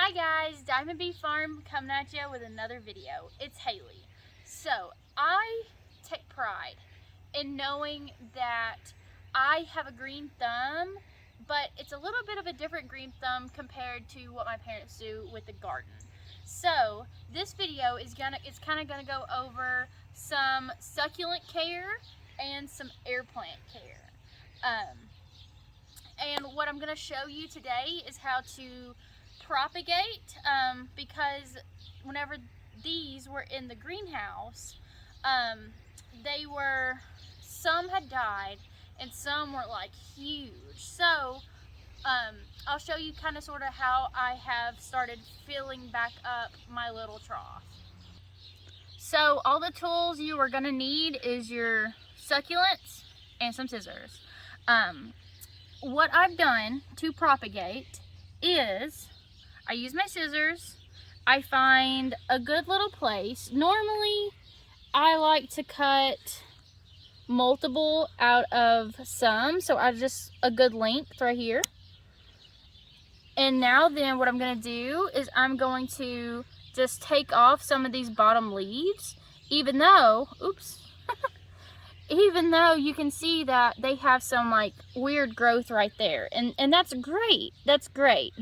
Hi guys, Diamond Bee Farm coming at you with another video. It's Haley. So I take pride in knowing that I have a green thumb, but it's a little bit of a different green thumb compared to what my parents do with the garden. So this video is kind of gonna go over some succulent care and some air plant care. And what I'm gonna show you today is how to propagate, because whenever these were in the greenhouse, some had died and some were like huge. So I'll show you kind of sort of how I have started filling back up my little trough. So all the tools you are gonna need is your succulents and some scissors. What I've done to propagate is I use my scissors. I find a good little place. Normally, I like to cut multiple out of some, so I just a good length right here. And now then what I'm gonna do is I'm going to just take off some of these bottom leaves, even though, even though you can see that they have some like weird growth right there. And that's great,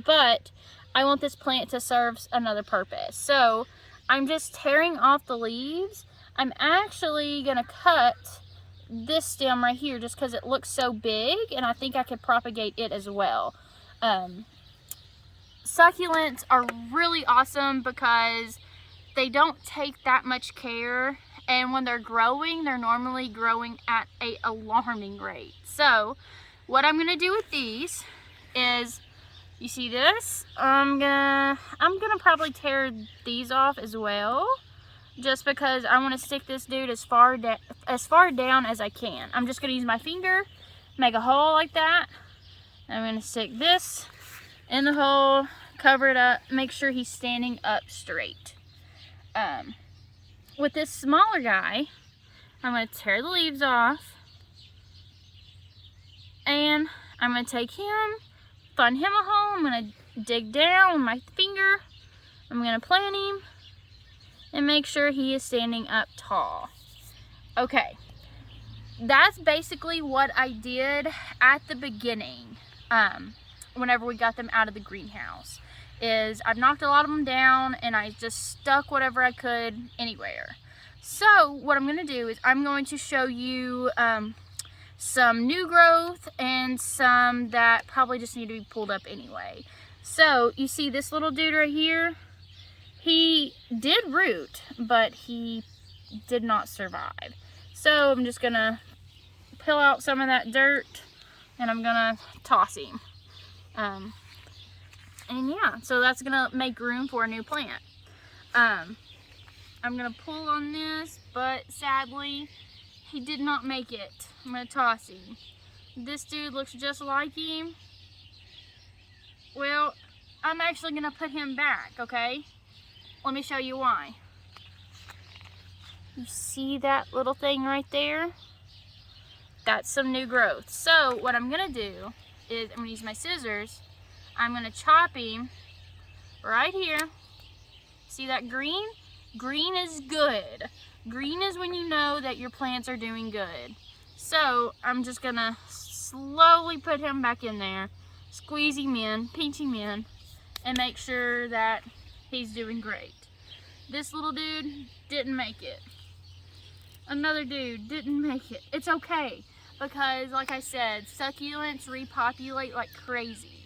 but I want this plant to serve another purpose. So I'm just tearing off the leaves. I'm actually gonna cut this stem right here just because it looks so big and I think I could propagate it as well. Succulents are really awesome because they don't take that much care, and when they're growing, they're normally growing at an alarming rate. So what I'm gonna do with these is, you see this? I'm gonna probably tear these off as well, just because I want to stick this dude as far down as I can. I'm just gonna use my finger, make a hole like that. I'm gonna stick this in the hole, cover it up, make sure he's standing up straight. With this smaller guy, I'm gonna tear the leaves off, and I'm gonna take him, find him a hole. I'm gonna dig down with my finger. I'm gonna plant him and make sure he is standing up tall. Okay, that's basically what I did at the beginning. Whenever we got them out of the greenhouse, is I've knocked a lot of them down and I just stuck whatever I could anywhere. So what I'm gonna do is I'm going to show you some new growth and some that probably just need to be pulled up anyway. So you see this little dude right here, he did root, but he did not survive. So I'm just gonna peel out some of that dirt and I'm gonna toss him. And yeah, so that's gonna make room for a new plant. I'm gonna pull on this, but sadly, he did not make it. I'm gonna toss him. This dude looks just like him. Well, I'm actually gonna put him back, okay? Let me show you why. You see that little thing right there? That's some new growth. So what I'm gonna do is I'm gonna use my scissors. I'm gonna chop him right here. See that green? Green is good. Green is when you know that your plants are doing good. So I'm just gonna slowly put him back in there, squeeze him in, pinch him in, and make sure that he's doing great. This little dude didn't make it. Another dude didn't make it. It's okay, because like I said, succulents repopulate like crazy.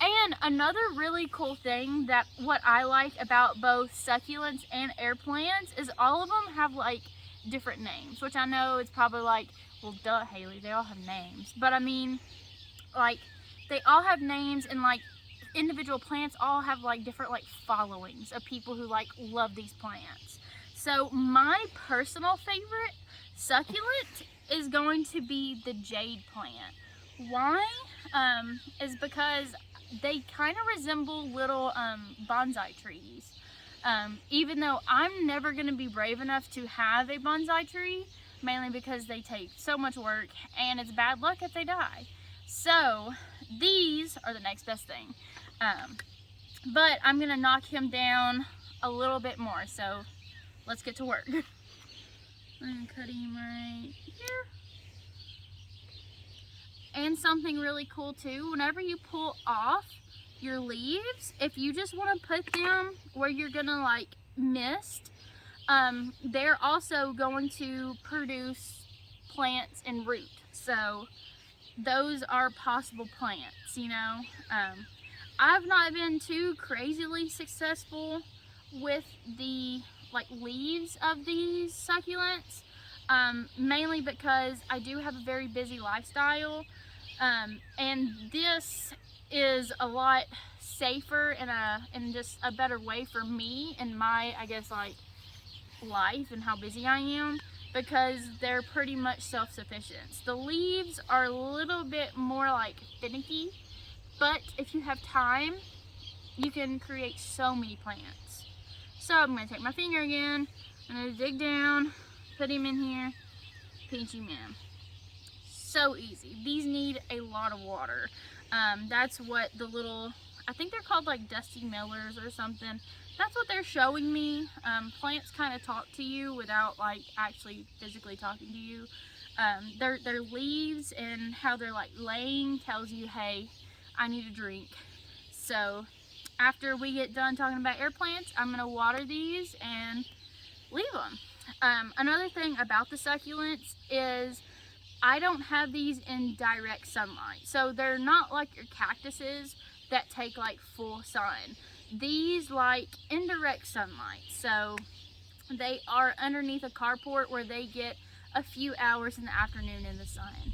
And another really cool thing that what I like about both succulents and air plants is all of them have like different names, which I know it's probably like, well duh Haley, they all have names. But I mean, like, they all have names, and like individual plants all have like different like followings of people who like love these plants. So my personal favorite succulent is going to be the Jade Plant. Why? Is because they kind of resemble little bonsai trees. Even though I'm never going to be brave enough to have a bonsai tree, mainly because they take so much work and it's bad luck if they die. So these are the next best thing. but I'm gonna knock him down a little bit more, so let's get to work. I'm gonna cut him right here. And something really cool too, whenever you pull off your leaves, if you just want to put them where you're gonna like mist, they're also going to produce plants and root. So those are possible plants, you know. I've not been too crazily successful with the like leaves of these succulents, mainly because I do have a very busy lifestyle, and this is a lot safer and just a better way for me in my, I guess, like life and how busy I am, because they're pretty much self-sufficient. The leaves are a little bit more like finicky, but if you have time, you can create so many plants. So I'm going to take my finger again, I'm going to dig down, put him in here, pinch him in. So easy. These need a lot of water. That's what the little, I think they're called like dusty millers or something. That's what they're showing me. Plants kind of talk to you without like actually physically talking to you. Their leaves and how they're like laying tells you, hey, I need a drink. So after we get done talking about air plants, I'm gonna water these and leave them. Another thing about the succulents is I don't have these in direct sunlight. So they're not like your cactuses that take like full sun. These like indirect sunlight. So they are underneath a carport where they get a few hours in the afternoon in the sun.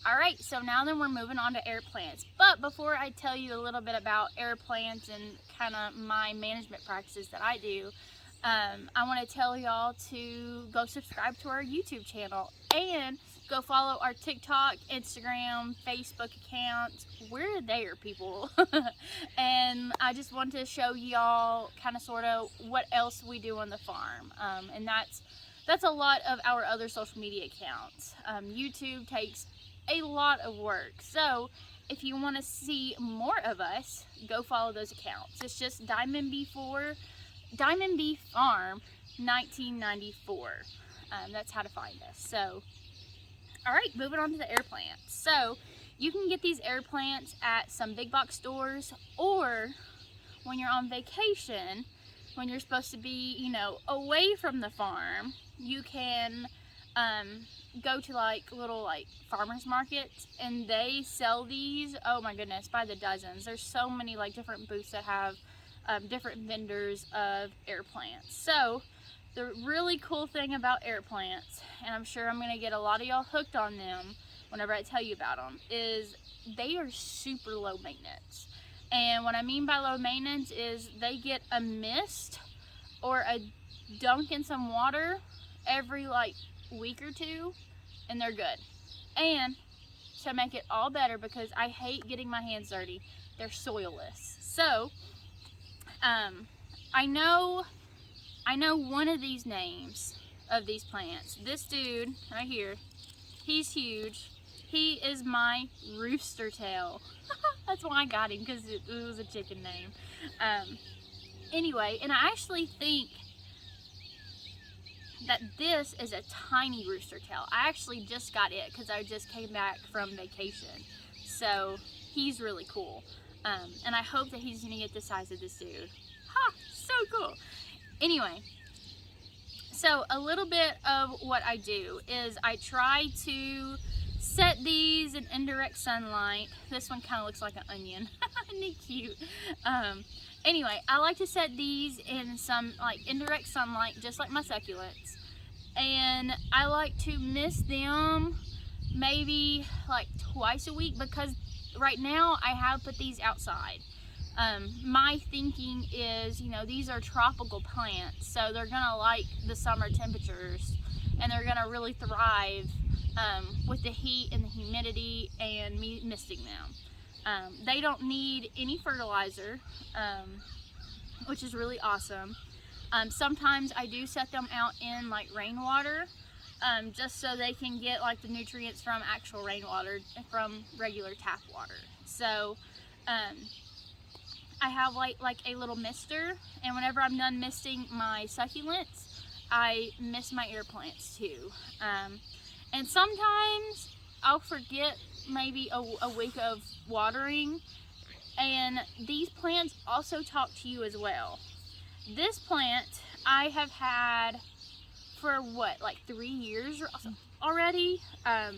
Alright, so now then we're moving on to air plants. But before I tell you a little bit about air plants and kind of my management practices that I do, I want to tell y'all to go subscribe to our YouTube channel and go follow our TikTok, Instagram, Facebook accounts. We're there, people. And I just want to show y'all kind of sort of what else we do on the farm. And that's a lot of our other social media accounts. YouTube takes a lot of work. So if you want to see more of us, go follow those accounts. It's just Diamond Bee Farm 1994. That's how to find us. So, all right, moving on to the air plants. So you can get these air plants at some big box stores, or when you're on vacation, when you're supposed to be, you know, away from the farm, you can go to like little like farmers markets, and they sell these, oh my goodness, by the dozens. There's so many like different booths that have different vendors of air plants. So the really cool thing about air plants, and I'm sure I'm gonna get a lot of y'all hooked on them whenever I tell you about them, is they are super low maintenance. And what I mean by low maintenance is they get a mist or a dunk in some water every like week or two, and they're good. And to make it all better, because I hate getting my hands dirty, they're soilless. So I know one of these names of these plants. This dude right here, he's huge. He is my rooster tail. That's why I got him, because it was a chicken name. Anyway, and I actually think that this is a tiny rooster tail. I actually just got it because I just came back from vacation. So he's really cool. And I hope that he's gonna get the size of this dude. Ha! So cool. Anyway, so a little bit of what I do is I try to set these in indirect sunlight. This one kind of looks like an onion. Isn't he cute? Anyway, I like to set these in some like indirect sunlight, just like my succulents. And I like to mist them maybe like twice a week, because right now I have put these outside. My thinking is, you know, these are tropical plants, so they're gonna like the summer temperatures, and they're gonna really thrive with the heat and the humidity and me misting them. They don't need any fertilizer, which is really awesome. Sometimes I do set them out in like rainwater, just so they can get like the nutrients from actual rainwater, from regular tap water. So I have like a little mister, and whenever I'm done misting my succulents, I mist my air plants too. And sometimes I'll forget maybe a week of watering, and these plants also talk to you as well. This plant I have had for what, like 3 years already, and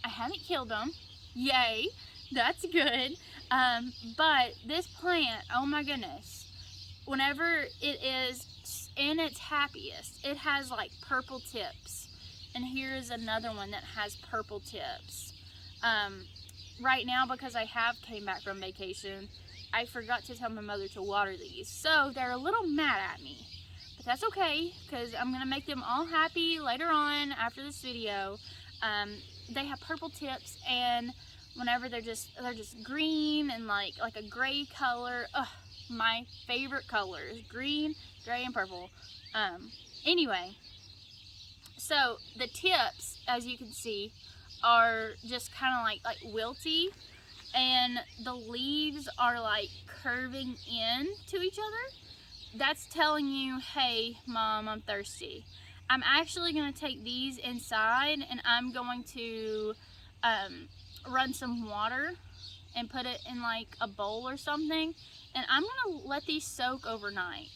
I haven't killed them. Yay, that's good. But this plant, oh my goodness, whenever it is in its happiest, it has like purple tips. And here's another one that has purple tips. Right now, because I have came back from vacation, I forgot to tell my mother to water these. So they're a little mad at me. But that's okay, because I'm going to make them all happy later on after this video. They have purple tips, and whenever they're just green and like a gray color. Ugh, my favorite colors, green, gray, and purple. Anyway, so the tips, as you can see, are just kind of like wilty, and the leaves are like curving in to each other. That's telling you, hey Mom, I'm thirsty. I'm actually going to take these inside, and I'm going to run some water and put it in like a bowl or something, and I'm going to let these soak overnight.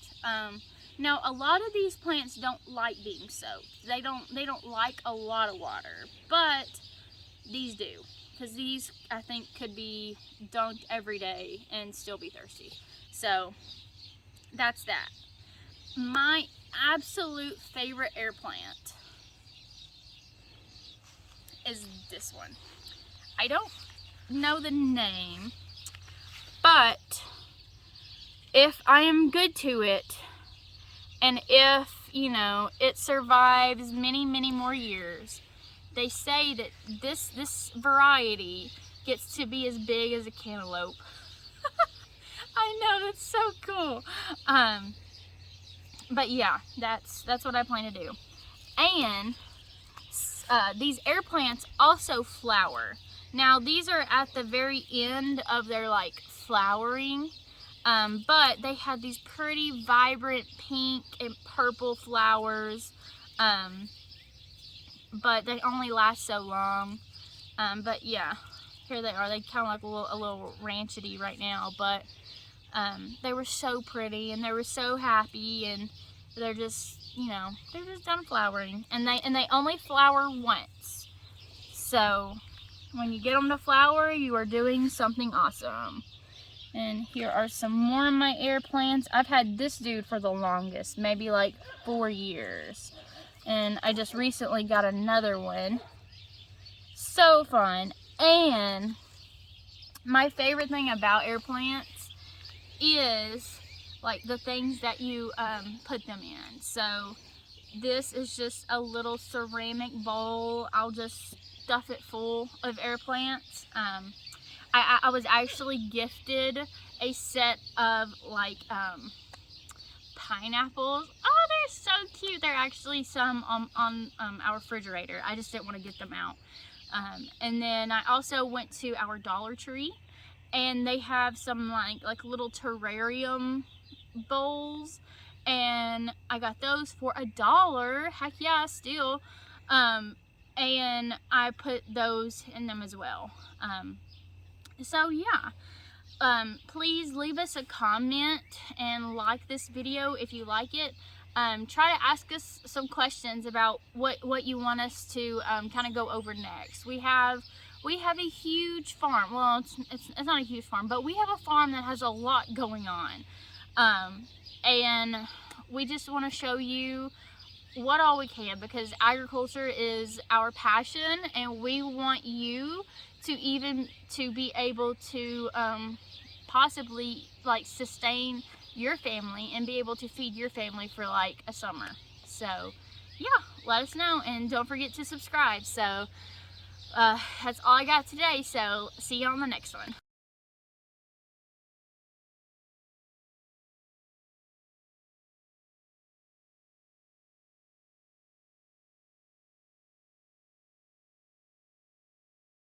Now a lot of these plants don't like being soaked. They don't like a lot of water, but these do, because these I think could be dunked every day and still be thirsty. So that's that. My absolute favorite air plant is this one. I don't know the name, but if I am good to it, and if, you know, it survives many more years, they say that this variety gets to be as big as a cantaloupe. I know, that's so cool. But yeah, that's what I plan to do. And these air plants also flower. Now these are at the very end of their like flowering, but they have these pretty vibrant pink and purple flowers, but they only last so long. But yeah, here they are. They kind of like a little ranchety right now, but they were so pretty, and they were so happy, and they're just, you know, they're just done flowering, and they only flower once. So when you get them to flower, you are doing something awesome. And here are some more of my air plants. I've had this dude for the longest, maybe like 4 years, and I just recently got another one. So fun. And my favorite thing about air plants is like the things that you put them in. So this is just a little ceramic bowl. I'll just stuff it full of air plants. I was actually gifted a set of like pineapples. Oh, they're so cute. They're actually some on our refrigerator. I just didn't want to get them out. And then I also went to our Dollar Tree, and they have some like little terrarium bowls, and I got those for $1. Heck yeah, still. And I put those in them as well. So yeah, please leave us a comment and like this video if you like it. Try to ask us some questions about what you want us to kind of go over next. We have a huge farm. Well, it's not a huge farm, but we have a farm that has a lot going on, and we just want to show you what all we can, because agriculture is our passion, and we want you to be able to possibly like sustain your family and be able to feed your family for like a summer. So yeah, let us know, and don't forget to subscribe. So that's all I got today, so see you on the next one.